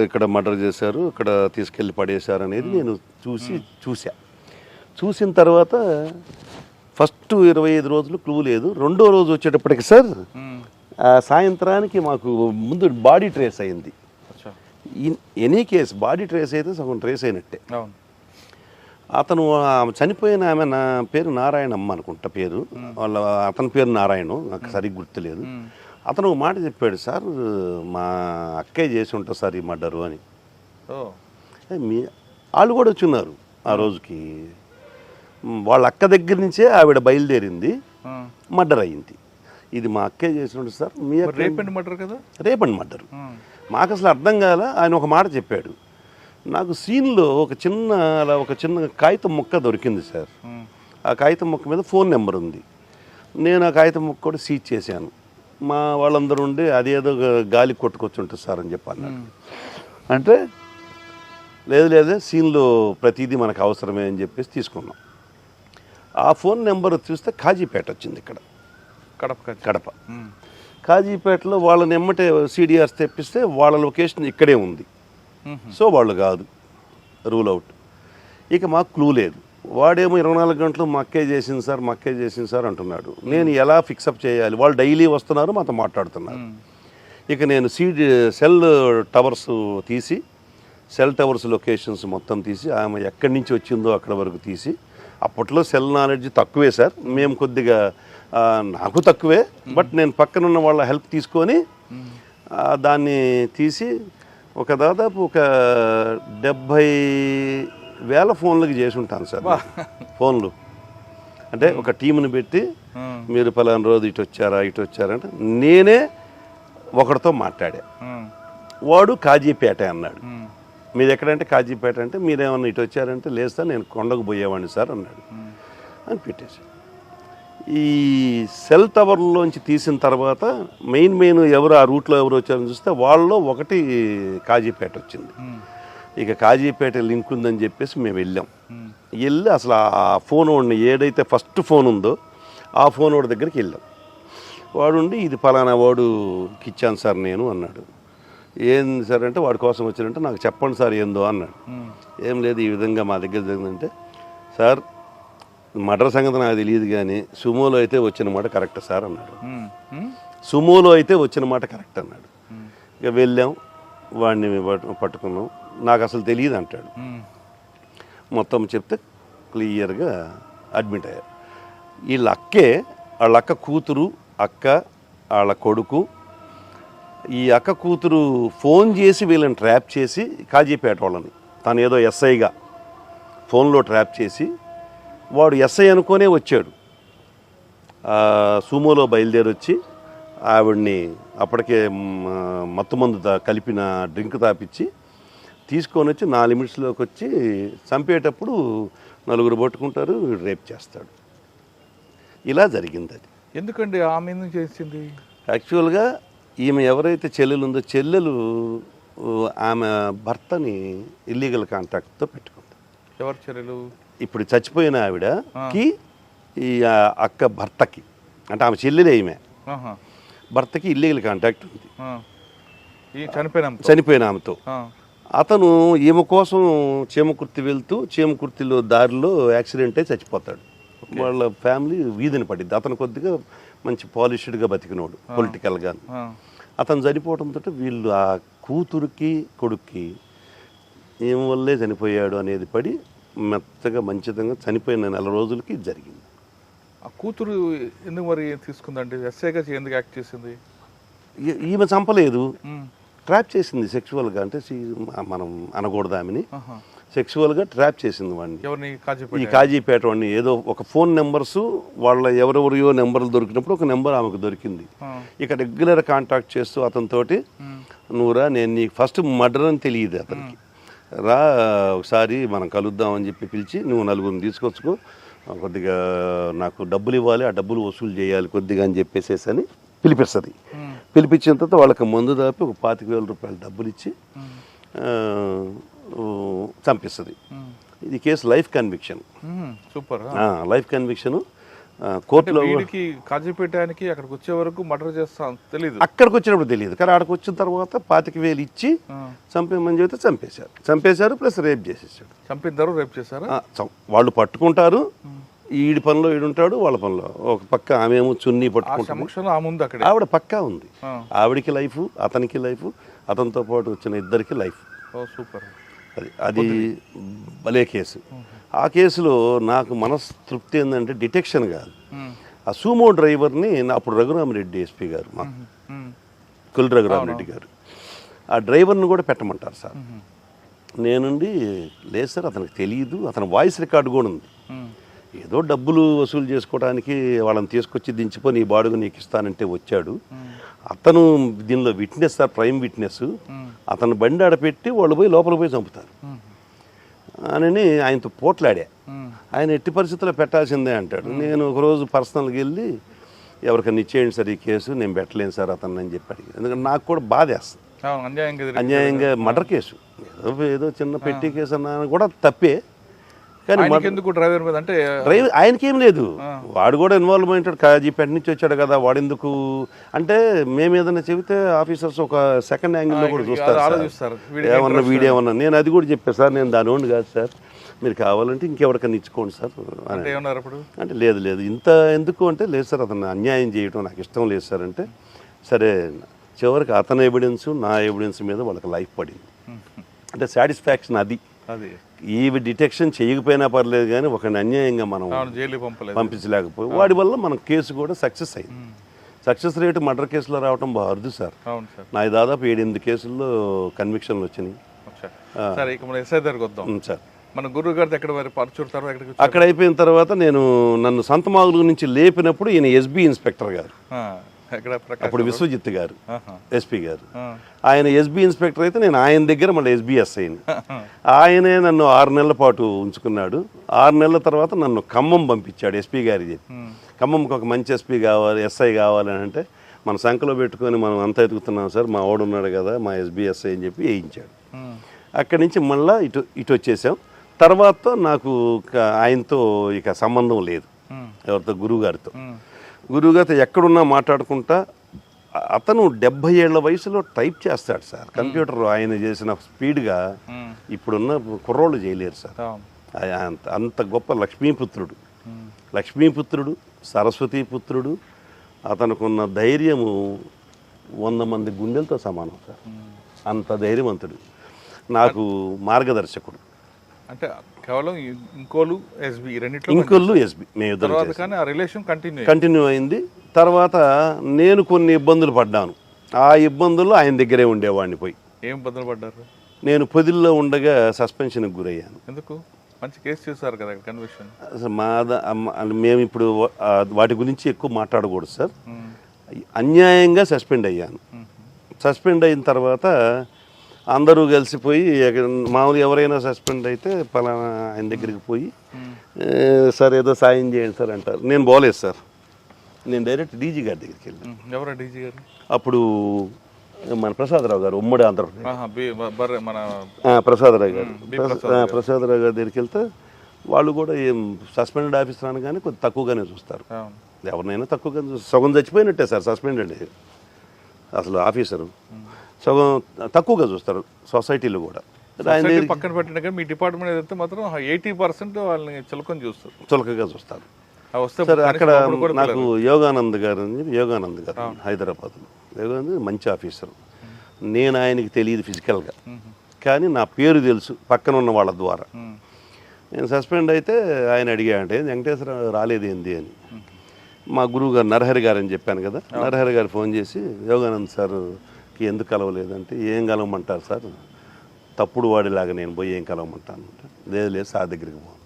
ఇక్కడ మర్డర్ చేశారు, ఇక్కడ తీసుకెళ్ళి పడేశారు అనేది నేను చూసిన తర్వాత ఫస్ట్ 25 రోజులు క్లూ లేదు. రెండో రోజు వచ్చేటప్పటికి సార్ సాయంత్రానికి మాకు ముందు బాడీ ట్రేస్ అయింది. ఎనీ కేసు బాడీ ట్రేస్ అయితే సగం ట్రేస్ అయినట్టే. అతను చనిపోయిన ఆమె నా పేరు నారాయణమ్మ అనుకుంటా పేరు, అతని పేరు నారాయణ, నాకు సరిగ్గా గుర్తులేదు. అతను ఒక మాట చెప్పాడు, సార్ మా అక్కయ్య చేసి ఉంటారు సార్ ఈ మర్డరు అని. వాళ్ళు కూడా వచ్చున్నారు ఆ రోజుకి. వాళ్ళ అక్క దగ్గర నుంచే ఆవిడ బయలుదేరింది, మర్డర్ అయ్యింది. ఇది మా అక్కయ్య చేసి ఉంటుంది సార్. మీ రేపండి మర్డర్ కదా? రేపండి మర్డర్. మాకు అసలు అర్థం కాల. ఆయన ఒక మాట చెప్పాడు నాకు. సీన్లో ఒక చిన్న కాగితం ముక్క దొరికింది సార్. ఆ కాగితం ముక్క మీద ఫోన్ నెంబర్ ఉంది. నేను ఆ కాగితం ముక్క కూడా సీజ్ చేశాను. మా వాళ్ళందరూ ఉండి అదేదో గాలి కొట్టుకొచ్చి ఉంటుంది సార్ అని చెప్పాను. అంటే లేదు సీన్లో ప్రతిదీ మనకు అవసరమే అని చెప్పేసి తీసుకున్నాం. ఆ ఫోన్ నెంబర్ చూస్తే కాజీపేట వచ్చింది, ఇక్కడ కడప. కాజీపేటలో వాళ్ళని ఎమ్మటే సిడిఆర్స్ తెప్పిస్తే వాళ్ళ లొకేషన్ ఇక్కడే ఉంది. సో వాళ్ళు కాదు, రూల్ అవుట్. ఇక మాకు క్లూ లేదు. వాడేమో 24 గంటలు మా అక్కయ్య చేసింది సార్ అంటున్నాడు. నేను ఎలా ఫిక్సప్ చేయాలి? వాళ్ళు డైలీ వస్తున్నారు, మాతో మాట్లాడుతున్నారు. ఇక నేను సెల్ టవర్స్ తీసి, సెల్ టవర్స్ లొకేషన్స్ మొత్తం తీసి, ఆమె ఎక్కడి నుంచి వచ్చిందో అక్కడ వరకు తీసి, అప్పట్లో సెల్ నాలెడ్జ్ తక్కువే సార్, మేము కొద్దిగా నాకు తక్కువే, బట్ నేను పక్కనున్న వాళ్ళ హెల్ప్ తీసుకొని దాన్ని తీసి దాదాపు 70,000 ఫోన్లకి చేసి ఉంటాను సార్. ఫోన్లు అంటే ఒక టీంని పెట్టి, మీరు పలానా రోజు ఇటు వచ్చారంటే నేనే ఒకరితో మాట్లాడా. వాడు కాజీపేట అన్నాడు. మీది ఎక్కడంటే కాజీపేట అంటే, మీరేమన్నా ఇటు వచ్చారంటే లేదు సార్ నేను కొండకు పోయేవాడిని సార్ అన్నాడు అని పెట్టేసి. ఈ సెల్ టవర్లోంచి తీసిన తర్వాత మెయిన్ ఎవరు ఆ రూట్లో ఎవరు వచ్చారని చూస్తే వాళ్ళలో ఒకటి కాజీపేట వచ్చింది. ఇక కాజీపేట లింక్ ఉందని చెప్పేసి మేము వెళ్ళి అసలు ఆ ఫోన్ వాడిని ఏదైతే ఫస్ట్ ఫోన్ ఉందో ఆ ఫోన్ వాడి దగ్గరికి వెళ్ళాం. వాడుండి ఇది పలానా వాడుకి ఇచ్చాను సార్ నేను అన్నాడు. ఏంది సార్ అంటే, వాడి కోసం వచ్చారంటే నాకు చెప్పండి సార్ ఏందో అన్నాడు. ఏం లేదు ఈ విధంగా మా దగ్గర జరిగిందంటే, సార్ మర్డర్ సంగతి నాకు తెలియదు కానీ సుమోలో అయితే వచ్చిన మాట కరెక్ట్ సార్ అన్నాడు. సుమోలో అయితే వచ్చిన మాట కరెక్ట్ అన్నాడు. ఇక వెళ్ళాం, వాడిని పట్టుకున్నాం. నాకు అసలు తెలియదు అంటాడు. మొత్తం చెప్తే క్లియర్గా అడ్మిట్ అయ్యారు. వాళ్ళ అక్క కూతురు, వాళ్ళ కొడుకు. ఈ అక్క కూతురు ఫోన్ చేసి వీళ్ళని ట్రాప్ చేసి, కాజీపేట వాళ్ళని తను ఏదో ఎస్ఐగా ఫోన్లో ట్రాప్ చేసి, వాడు ఎస్ఐ అనుకోనే వచ్చాడు. సుమోలో బయలుదేరి వచ్చి ఆవిడ్ని అప్పటికే మత్తుమందు కలిపిన డ్రింక్ తాపిచ్చి తీసుకొని వచ్చి 4 లిమిట్స్లోకి వచ్చి చంపేటప్పుడు 4 పట్టుకుంటారు, రేప్ చేస్తాడు. ఇలా జరిగింది. అది ఎందుకండి ఆమె ఎందుకు చేసింది? యాక్చువల్గా ఈమె ఎవరైతే చెల్లెలు ఉందో, చెల్లెలు ఆమె భర్తని ఇల్లీగల్ కాంటాక్ట్తో పెట్టుకుంది. ఎవరు చెల్లెలు? ఇప్పుడు చచ్చిపోయిన ఆవిడకి ఈ అక్క భర్తకి, అంటే ఆమె చెల్లెలే ఈమె, భర్తకి ఇల్లీగల్ కాంటాక్ట్ ఉంది చనిపోయిన ఆమెతో. అతను ఈమె కోసం చీమకుర్తి వెళ్తూ చీమకుర్తిలో దారిలో యాక్సిడెంట్ అయి చచ్చిపోతాడు. వాళ్ళ ఫ్యామిలీ వీధిని పడింది. అతను కొద్దిగా మంచి పాలిష్డ్గా బతికినోడు పొలిటికల్గా. అతను చనిపోవడంతో వీళ్ళు ఆ కూతురికి కొడుక్కి ఏం వల్లే చనిపోయాడు అనేది పడి మెత్తగా మంచిదంగా చనిపోయిన 4 రోజులకి జరిగింది. ఆ కూతురు ఎందుకు మరి తీసుకుందండి? ఎస్ఐగా ఎందుకు యాక్ట్ చేసింది? ఈమె చంపలేదు, ట్రాప్ చేసింది సెక్చువల్గా. అంటే మనం అనకూడదు ఆమెని, సెక్చువల్గా ట్రాప్ చేసింది వాడిని. ఈ కాజీపేట వాడిని. ఏదో ఒక ఫోన్ నెంబర్స్ వాళ్ళ ఎవరెవరియో నెంబర్లు దొరికినప్పుడు ఒక నెంబర్ ఆమెకు దొరికింది. ఇక రెగ్యులర్ కాంటాక్ట్ చేస్తూ అతనితోటి, నువ్వురా నేను నీకు ఫస్ట్ మర్డర్ అని తెలియదు అతనికి, రా ఒకసారి మనం కలుద్దామని చెప్పి పిలిచి, నువ్వు 4 తీసుకొచ్చుకో, కొద్దిగా నాకు డబ్బులు ఇవ్వాలి, ఆ డబ్బులు వసూలు చేయాలి కొద్దిగా అని చెప్పేసేసి అని పిలిపిస్తుంది. పిలిపించిన తర్వాత వాళ్ళకి మందు దాపి ఒక 25,000 రూపాయలు డబ్బులు ఇచ్చి చంపిస్తుంది. ఇది case life conviction. Super. Life conviction. కోర్టులో వీడికి కాజీపేటానికి అక్కడికి వచ్చే వరకు మర్డర్ చేస్తాం తెలీదు. అక్కడికి వచ్చినప్పుడు తెలియదు, కానీ అక్కడికి వచ్చిన తర్వాత 25,000 ఇచ్చి చంపేమని చెబితే చంపేశారు ప్లస్ రేప్ చేసేసాడు. చంపిద్దరు రేప్ చేశారా? వాళ్ళు పట్టుకుంటారు, ఈడి పనిలో ఈడుంటాడు, వాళ్ళ పనిలో ఒక పక్క ఆమె ఏమో చున్నీ పట్టుకుంటాడు, ఆవిడ పక్కా ఉంది. ఆవిడికి లైఫ్, అతనికి లైఫ్, అతనితో పాటు వచ్చిన ఇద్దరికి లైఫ్. సూపర్. అది భలే కేసు. ఆ కేసులో నాకు మనస్తృప్తి ఏంటంటే డిటెక్షన్ కాదు, ఆ సూమో డ్రైవర్ని అప్పుడు రఘురామరెడ్డి ఎస్పీ గారు, మా కుల్ రఘురామరెడ్డి గారు, ఆ డ్రైవర్ని కూడా పెట్టమంటారు సార్. నేనుండి లేదు సార్ అతనికి తెలియదు, అతని వాయిస్ రికార్డు కూడా ఉంది, ఏదో డబ్బులు వసూలు చేసుకోవడానికి వాళ్ళని తీసుకొచ్చి దించిపోయి నీ బాడుగు నీకు ఇస్తానంటే వచ్చాడు, అతను దీనిలో విట్నెస్ సార్, ప్రైమ్ విట్నెస్, అతను బండి ఆడపెట్టి వాళ్ళు పోయి లోపల పోయి చంపుతారు అని ఆయనతో పోట్లాడా. ఆయన ఎట్టి పరిస్థితుల్లో పెట్టాల్సిందే అంటాడు. నేను ఒకరోజు పర్సనల్గా వెళ్ళి ఎవరికైనా ఇచ్చేయండి సార్ ఈ కేసు, నేను పెట్టలేను సార్ అతన్ని అని చెప్పి అడిగాను. ఎందుకంటే నాకు కూడా బాధేస్తుంది, అన్యాయంగా మర్డర్ కేసు, ఏదో చిన్న పెట్టి కేసు అన్నా కూడా తప్పే, కానీ ఎందుకు డ్రైవర్ మీద అంటే డ్రైవర్ ఆయనకేం లేదు, వాడు కూడా ఇన్వాల్వ్ అయ్యాడు, కాజీపేట నుంచి వచ్చాడు కదా, వాడు ఎందుకు అంటే మేము ఏదైనా చెబితే ఆఫీసర్స్ ఒక సెకండ్ యాంగిల్లో కూడా చూస్తారు, ఏమన్నా వీడేమన్నా. నేను అది కూడా చెప్పాను సార్, నేను దాని ఓన్లు కాదు సార్, మీరు కావాలంటే ఇంకెవరికైనా ఇచ్చుకోండి సార్ అంటే లేదు లేదు ఇంత ఎందుకు అంటే లేదు సార్ అతను అన్యాయం చేయడం నాకు ఇష్టం లేదు సార్ అంటే, సరే చివరికి అతని ఎవిడెన్స్ నా ఎవిడెన్స్ మీద వాళ్ళకి లైఫ్ పడింది. అంటే సాటిస్ఫాక్షన్ అది. ఈ డిటెక్షన్ చేయకపోయినా పర్లేదు, కానీ ఒక అన్యాయంగా మనం పంపించలేకపోయి వాడి వల్ల మన కేసు కూడా సక్సెస్ అయింది. సక్సెస్ రేటు మర్డర్ కేసులో రావడం బాగా అరుదు సార్. నాకు దాదాపు 7-8 కేసుల్లో కన్విక్షన్లు వచ్చినాయి. సార్ మన గురువు గారి అక్కడ అయిపోయిన తర్వాత నన్ను సంతమాగుల నుంచి లేపినప్పుడు ఈయన ఎస్బీ ఇన్స్పెక్టర్ గారు, అప్పుడు విశ్వజిత్ గారు ఎస్పీ గారు, ఆయన ఎస్బీ ఇన్స్పెక్టర్ అయితే నేను ఆయన దగ్గర మళ్ళీ ఎస్బీఎస్ఐని, ఆయనే నన్ను 6 నెలల పాటు ఉంచుకున్నాడు. 6 నెలల తర్వాత నన్ను ఖమ్మం పంపించాడు ఎస్పీ గారికి చెప్పి, ఖమ్మంకి ఒక మంచి ఎస్పీ కావాలి, ఎస్ఐ కావాలని అంటే మన సంఖలో పెట్టుకొని మనం అంతా ఎదుగుతున్నాం సార్, మా వాడు ఉన్నాడు కదా మా ఎస్బీఎస్ఐ అని చెప్పి వేయించాడు. అక్కడి నుంచి మళ్ళీ ఇటు వచ్చేసాం. తర్వాత నాకు ఆయనతో ఇక సంబంధం లేదు, ఎవరితో గురువుగారితో ఎక్కడున్నా మాట్లాడుకుంటా. అతను 70 ఏళ్ల వయసులో టైప్ చేస్తాడు సార్ కంప్యూటర్, ఆయన చేసిన స్పీడ్గా ఇప్పుడున్న కుర్రోళ్ళు చేయలేరు సార్. అంత గొప్ప లక్ష్మీపుత్రుడు సరస్వతీపుత్రుడు. అతనుకున్న ధైర్యము 100 మంది గుండెలతో సమానం సార్, అంత ధైర్యవంతుడు, నాకు మార్గదర్శకుడు. అంటే కేవలం ఇంకోలు ఎస్బీ కంటిన్యూ అయింది. తర్వాత నేను కొన్ని ఇబ్బందులు పడ్డాను, ఆ ఇబ్బందుల్లో ఆయన దగ్గరే ఉండేవాడిని. పోయి ఏం ఇబ్బందులు పడ్డారు? నేను పొదిల్లో ఉండగా సస్పెన్షన్కి గురయ్యాను. ఎందుకు? మంచి కేసు చేశారు కదా కన్విక్షన్. అసలు మేము ఇప్పుడు వాటి గురించి ఎక్కువ మాట్లాడకూడదు సార్. అన్యాయంగా సస్పెండ్ అయ్యాను. సస్పెండ్ అయిన తర్వాత అందరూ కలిసిపోయి మామూలు ఎవరైనా సస్పెండ్ అయితే పలానా ఆయన దగ్గరికి పోయి సార్ ఏదో సాయం చేయండి సార్ అంటారు. నేను పోలేదు సార్, నేను డైరెక్ట్ డీజీ గారి దగ్గరికి వెళ్ళాను. ఎవరు డీజీ గారు? అప్పుడు మన ప్రసాదరావు గారు, ఉమ్మడి ఆంధ్రప్రదేశ్ ప్రసాదరావు గారి దగ్గరికి వెళ్తే వాళ్ళు కూడా ఏం సస్పెండెడ్ ఆఫీసర్ అని కానీ కొద్దిగా తక్కువగానే చూస్తారు. ఎవరినైనా తక్కువగా సగం చచ్చిపోయినట్టే సార్ సస్పెండెడ్ అసలు ఆఫీసరు, సగం తక్కువగా చూస్తారు సొసైటీలో కూడా. పక్కన పెట్టిన మీ డిపార్ట్మెంట్ ఏదైతే మాత్రం 80% వాళ్ళని చులకగా చూస్తారు. సార్ అక్కడ నాకు యోగానంద్ గారు హైదరాబాద్లో, యోగానంద్ మంచి ఆఫీసర్. నేను ఆయనకి తెలియదు ఫిజికల్గా, కానీ నా పేరు తెలుసు పక్కన ఉన్న వాళ్ళ ద్వారా. నేను సస్పెండ్ అయితే ఆయన అడిగా అంటే వెంకటేశ్వర రాలేదేంది అని. మా గురువు గారు నరహరి గారు అని చెప్పాను కదా, నరహరి గారు ఫోన్ చేసి యోగానంద్ సార్కి ఎందుకు కలవలేదంటే, ఏం కలవమంటారు సార్, తప్పుడు వాడిలాగా నేను పోయి ఏం కలవమంటాను అంటే, లేదు సార్ దగ్గరికి పోను.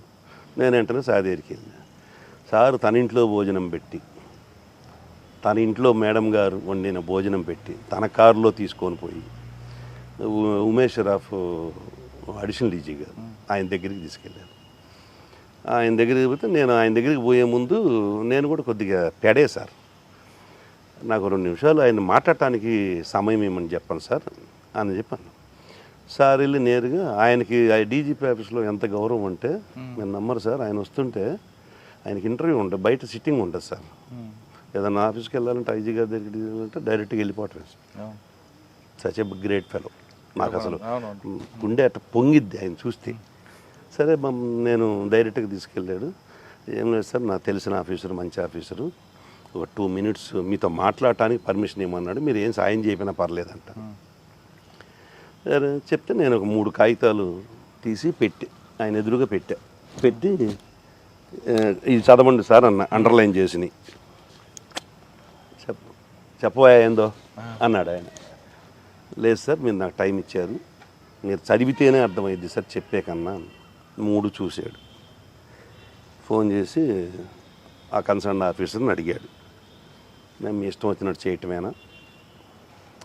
నేను వెంటనే సార్ దగ్గరికి వెళ్ళాను. సార్ తన ఇంట్లో భోజనం పెట్టి, తన ఇంట్లో మేడం గారు వండిన భోజనం పెట్టి తన కారులో తీసుకొని పోయి ఉమేష్ రాఫ్ అడిషనల్ డీజీ గారు ఆయన దగ్గరికి తీసుకెళ్ళాను. ఆయన దగ్గరికి పోతే నేను ఆయన దగ్గరికి పోయే ముందు నేను కూడా కొద్దిగా పెడే సార్, నాకు 2 నిమిషాలు ఆయన మాట్లాడటానికి సమయం ఏమని చెప్పండి సార్ అని చెప్పాను. సార్ వెళ్ళి నేరుగా ఆయనకి డీజీపీ ఆఫీస్లో ఎంత గౌరవం అంటే మీరు నమ్మరు సార్, ఆయన వస్తుంటే ఆయనకి ఇంటర్వ్యూ ఉంటుంది, బయట సిట్టింగ్ ఉంటుంది సార్. ఏదన్నా ఆఫీస్కి వెళ్ళాలంటే ఐజీ గారి దగ్గరికి వెళ్ళాలంటే డైరెక్ట్గా వెళ్ళిపోవటం sir. Such a great fellow. నాకు అసలు గుండె అట్ట పొంగిద్ది ఆయన చూస్తే. సరే నేను డైరెక్ట్గా తీసుకెళ్ళాడు. ఏం లేదు సార్, నాకు తెలిసిన ఆఫీసరు, మంచి ఆఫీసరు, ఒక 2 minutes మీతో మాట్లాడటానికి పర్మిషన్ ఇవ్వమన్నాడు, మీరు ఏం సాయం చేయకపోయినా పర్లేదంట. సరే చెప్తే నేను ఒక 3 కాగితాలు తీసి పెట్టి ఆయన ఎదురుగా పెట్టి ఇది చదవండి సార్ అన్న, అండర్లైన్ చేసి. చెప్పబోయా ఏందో అన్నాడు ఆయన. లేదు సార్, మీరు నాకు టైం ఇచ్చారు, మీరు చదివితేనే అర్థమైంది సార్ చెప్పే కన్నా. 3 చూశాడు. ఫోన్ చేసి ఆ కన్సర్న్ ఆఫీసర్ని అడిగాడు, మేము మీ ఇష్టం వచ్చినట్టు చేయటమేనా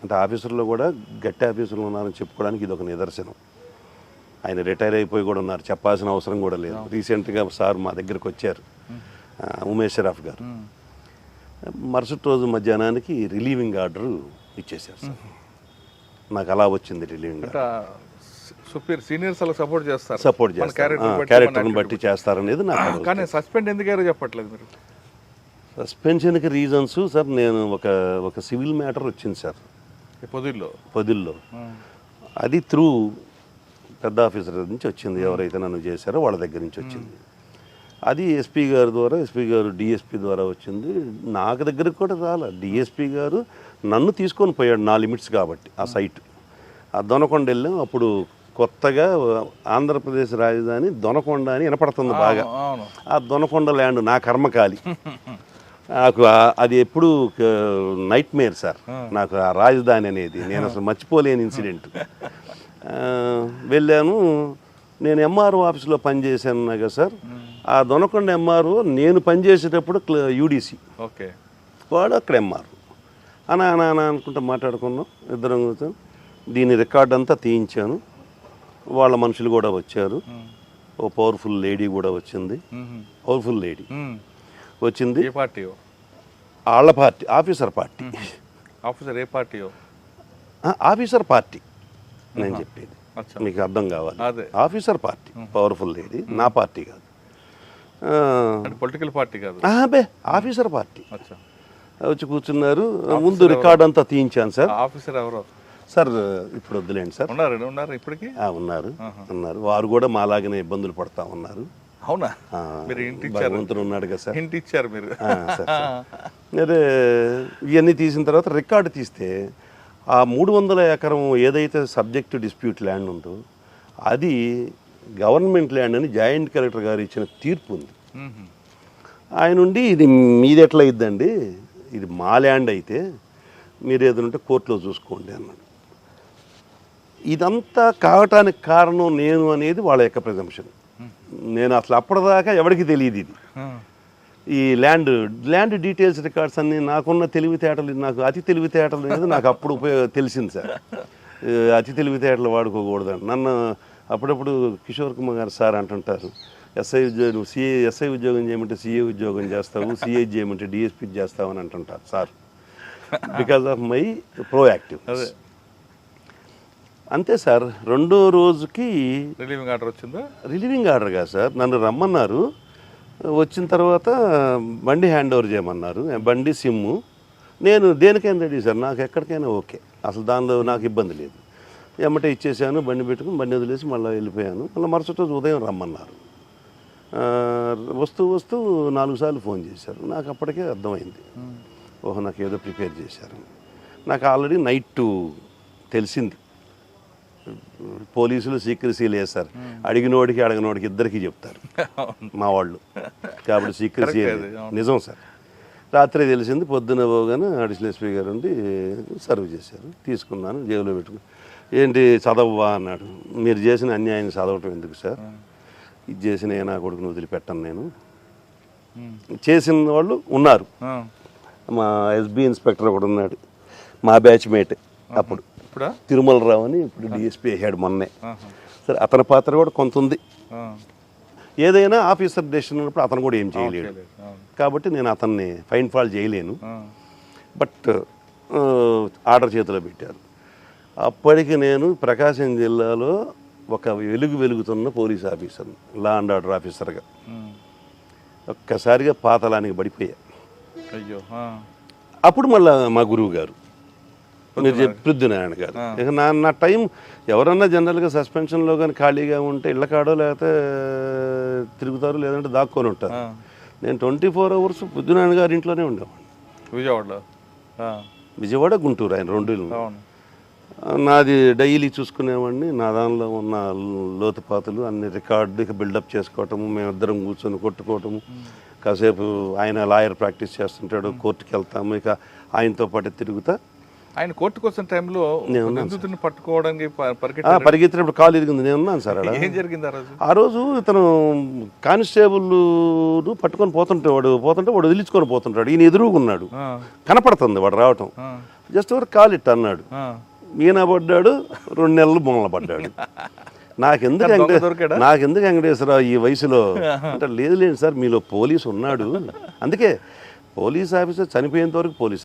అంటే. ఆఫీసర్లో కూడా గట్టి ఆఫీసర్లు ఉన్నారని చెప్పుకోవడానికి ఇది ఒక నిదర్శనం. ఆయన రిటైర్ అయిపోయి కూడా ఉన్నారు, చెప్పాల్సిన అవసరం కూడా లేదు. రీసెంట్గా సార్ మా దగ్గరకు వచ్చారు, ఉమేష్ షరాఫ్ గారు. మరుసటి రోజు మధ్యాహ్నానికి రిలీవింగ్ ఆర్డర్ ఇచ్చేసారు సార్. నాకు అలా వచ్చింది రిలీవింగ్ ఆర్డర్. సీనియర్స్ అలా సపోర్ట్ చేస్తారు, క్యారెక్టర్ని బట్టి చేస్తారనేది నాకు. కానీ సస్పెండ్ ఎందుకు చెప్పట్లేదు మీరు? సస్పెన్షన్కి రీజన్స్ సార్, నేను ఒక సివిల్ మ్యాటర్ వచ్చింది సార్ పొదిల్లో. అది త్రూ పెద్ద ఆఫీసర్ నుంచి వచ్చింది, ఎవరైతే నన్ను చేశారో వాళ్ళ దగ్గర నుంచి వచ్చింది. అది ఎస్పీ గారి ద్వారా, ఎస్పీ గారు డిఎస్పీ ద్వారా వచ్చింది. నాకు దగ్గరకు కూడా రాలే. డిఎస్పీ గారు నన్ను తీసుకొని పోయాడు, నా లిమిట్స్ కాబట్టి. ఆ సైట్ ఆ దొనకొండ వెళ్ళాం. అప్పుడు కొత్తగా ఆంధ్రప్రదేశ్ రాజధాని దొనకొండ అని వినపడుతుంది బాగా. ఆ దొనకొండ ల్యాండ్ నా కర్మకాలి. నాకు అది ఎప్పుడు నైట్ మేర్ సార్, నాకు ఆ రాజధాని అనేది నేను అసలు మర్చిపోలేని ఇన్సిడెంట్. వెళ్ళాను. నేను ఎంఆర్ఓ ఆఫీస్లో పనిచేశాను కదా సార్. ఆ దొనకొండ ఎంఆర్ఓ నేను పనిచేసేటప్పుడు యూడీసీ, వాడు అక్కడ ఎంఆర్ఓ. అనా అనుకుంటా మాట్లాడుకున్నాం ఇద్దరం. దీని రికార్డ్ అంతా తీయించాను. వాళ్ళ మనుషులు కూడా వచ్చారు. ఓ పవర్ఫుల్ లేడీ కూడా వచ్చింది. పవర్ఫుల్ లేడీ వచ్చింది. ఏ పార్టీ? వాళ్ళ పార్టీ, ఆఫీసర్ పార్టీ. ఆఫీసర్ ఏ పార్టీ? ఆఫీసర్ పార్టీ నేను చెప్పేది మీకు అర్థం కావాలి. ఆఫీసర్ పార్టీ, పవర్ఫుల్ లేడీ, నా పార్టీ కాదు, పొలిటికల్ పార్టీ కాదు, అబ్బే ఆఫీసర్ పార్టీ. వచ్చి కూర్చున్నారు. ముందు రికార్డ్ అంతా తీయించాను సార్. ఆఫీసర్ ఎవరు సార్? ఇప్పుడు వద్దులేండి సార్. ఉన్నారు ఇప్పటికీ? ఉన్నారు. వారు కూడా మాలాగానే ఇబ్బందులు పడతా ఉన్నారు. అవునా? భగవంతుడు ఉన్నాడు కదా సార్. ఇంటి ఇచ్చారు మీరు. అదే ఇవన్నీ తీసిన తర్వాత రికార్డు తీస్తే ఆ 300 ఎకరం ఏదైతే సబ్జెక్ట్ డిస్ప్యూట్ ల్యాండ్ ఉందో అది గవర్నమెంట్ ల్యాండ్ అని జాయింట్ కలెక్టర్ గారు ఇచ్చిన తీర్పు ఉంది. ఆయన ఉండి ఇది మీది ఎట్లా అయిద్దండి, ఇది మా ల్యాండ్ అయితే మీరు ఏదంటే కోర్టులో చూసుకోండి అన్నాడు. ఇదంతా కావటానికి కారణం నేను అనేది వాళ్ళ యొక్క ప్రిజంప్షన్. నేను అసలు అప్పటిదాకా ఎవరికి తెలియదు ఇది. ఈ ల్యాండ్ డీటెయిల్స్ రికార్డ్స్ అన్నీ నాకున్న తెలివితేటలు, నాకు అతి తెలివితేటలు అనేది నాకు అప్పుడు తెలిసింది సార్. అతి తెలివితేటలు వాడుకోకూడదని నన్ను అప్పుడప్పుడు కిషోర్ కుమార్ గారు సార్ అంటుంటారు, ఎస్ఐ ఉద్యోగం ఎస్ఐ ఉద్యోగం చేయమంటే సిఏ ఉద్యోగం చేస్తావు, సిఐ చేయమంటే డిఎస్పీ చేస్తావు అని అంటుంటారు sir. Because of my proactive. అంతే సార్. 2వ రోజుకి రిలీవింగ్ ఆర్డర్ వచ్చిందా? రిలీవింగ్ ఆర్డర్ కాదు సార్, నన్ను రమ్మన్నారు. వచ్చిన తర్వాత బండి హ్యాండ్ ఓవర్ చేయమన్నారు. బండి సిమ్ము నేను దేనికైనా రెడీ సార్, నాకు ఎక్కడికైనా ఓకే, అసలు దానిలో నాకు ఇబ్బంది లేదు. ఎమ్మటే ఇచ్చేసాను, బండి పెట్టుకుని బండి వదిలేసి మళ్ళీ వెళ్ళిపోయాను. మళ్ళీ మరుసటి రోజు ఉదయం రమ్మన్నారు. వస్తూ 4 సార్లు ఫోన్ చేశారు. నాకు అప్పటికే అర్థమైంది, ఓహో నాకు ఏదో ప్రిపేర్ చేశారు. నాకు ఆల్రెడీ నైట్ తెలిసింది. పోలీసులు సీక్రసీ లేదు సార్, అడిగినోడికి అడగనోడికి ఇద్దరికి చెప్తారు మా వాళ్ళు, కాబట్టి సీక్రసీ నిజం సార్. రాత్రి తెలిసింది. పొద్దున పోగానే అడిషనల్ ఎస్పీ గారు ఉండి సర్వ్ చేశారు. తీసుకున్నాను, జేబులో పెట్టుకుని. ఏంటి చదవవా అన్నాడు. మీరు చేసిన అన్యాయాన్ని చదవటం ఎందుకు సార్, ఇది చేసిన నా కొడుకుని వదిలిపెట్టాను నేను. చేసిన వాళ్ళు ఉన్నారు. మా ఎస్బీ ఇన్స్పెక్టర్ ఒకడు ఉన్నాడు, మా బ్యాచ్మేట్ అప్పుడు, తిరుమల రావు అని, ఇప్పుడు డిఎస్పీ అయ్యాడు మొన్నే. సరే అతని పాత్ర కూడా కొంత ఉంది. ఏదైనా ఆఫీసర్ డెసిషన్ ఉన్నప్పుడు అతను కూడా ఏం చేయలేడు, కాబట్టి నేను అతన్ని ఫైన్ ఫాల్ చేయలేను. బట్ ఆర్డర్ చేతిలో పెట్టారు. అప్పటికి నేను ప్రకాశం జిల్లాలో ఒక వెలుగుతున్న police officer, law and order ఆఫీసర్గా. ఒక్కసారిగా పాతలానికి పడిపోయా. అయ్యో అప్పుడు మళ్ళీ మా గురువు గారు మీరు చెప్పి పృథ్వీనారాయణ గారు, ఇక నా టైం ఎవరన్నా జనరల్గా సస్పెన్షన్లో కానీ ఖాళీగా ఉంటే ఇళ్ళ కాడో లేకపోతే తిరుగుతారు, లేదంటే దాక్కొని ఉంటారు. నేను 24 hours పృథ్వీనారాయణ గారి ఇంట్లోనే ఉండేవాడిని. విజయవాడలో విజయవాడ, గుంటూరు, ఆయన 2 ఇళ్ళు. అవును. నాది డైలీ చూసుకునేవాడిని. నా దానిలో ఉన్న లోతుపాతులు అన్ని రికార్డు ఇక బిల్డప్ చేసుకోవటము, మేమిద్దరం కూర్చొని కొట్టుకోవటము. కాసేపు ఆయన లాయర్ ప్రాక్టీస్ చేస్తుంటాడు, కోర్టుకి వెళ్తాము, ఇక ఆయనతో పాటు తిరుగుతా. ఆయన కోర్టుకు వచ్చిన టైంలో నిందితుడిని పట్టుకోవడానికి పరిగెత్తినప్పుడు కాలు ఇరిగింది. నేను ఉన్నాను సార్ అక్కడ. ఏం జరిగింది ఆ రోజు? ఆ రోజు ఇతను కానిస్టేబుల్ పట్టుకొని పోతుంటే వాడు వదిలించుకొని పోతుంటాడు. ఈయన ఎదురుగా ఉన్నాడు, కనపడుతుంది వాడు రావటం. జస్ట్ ఎవరు కాలు ఇట్ట అన్నాడు, ఈయన పడ్డాడు, 2 నెలలు బొమ్మల పడ్డాడు. నాకెందుకు వెంకటేశ్వరరావు ఈ వయసులో అంటే, లేదు సార్ మీలో పోలీసు ఉన్నాడు, అందుకే పోలీస్ ఆఫీసర్ చనిపోయేంత వరకు పోలీస్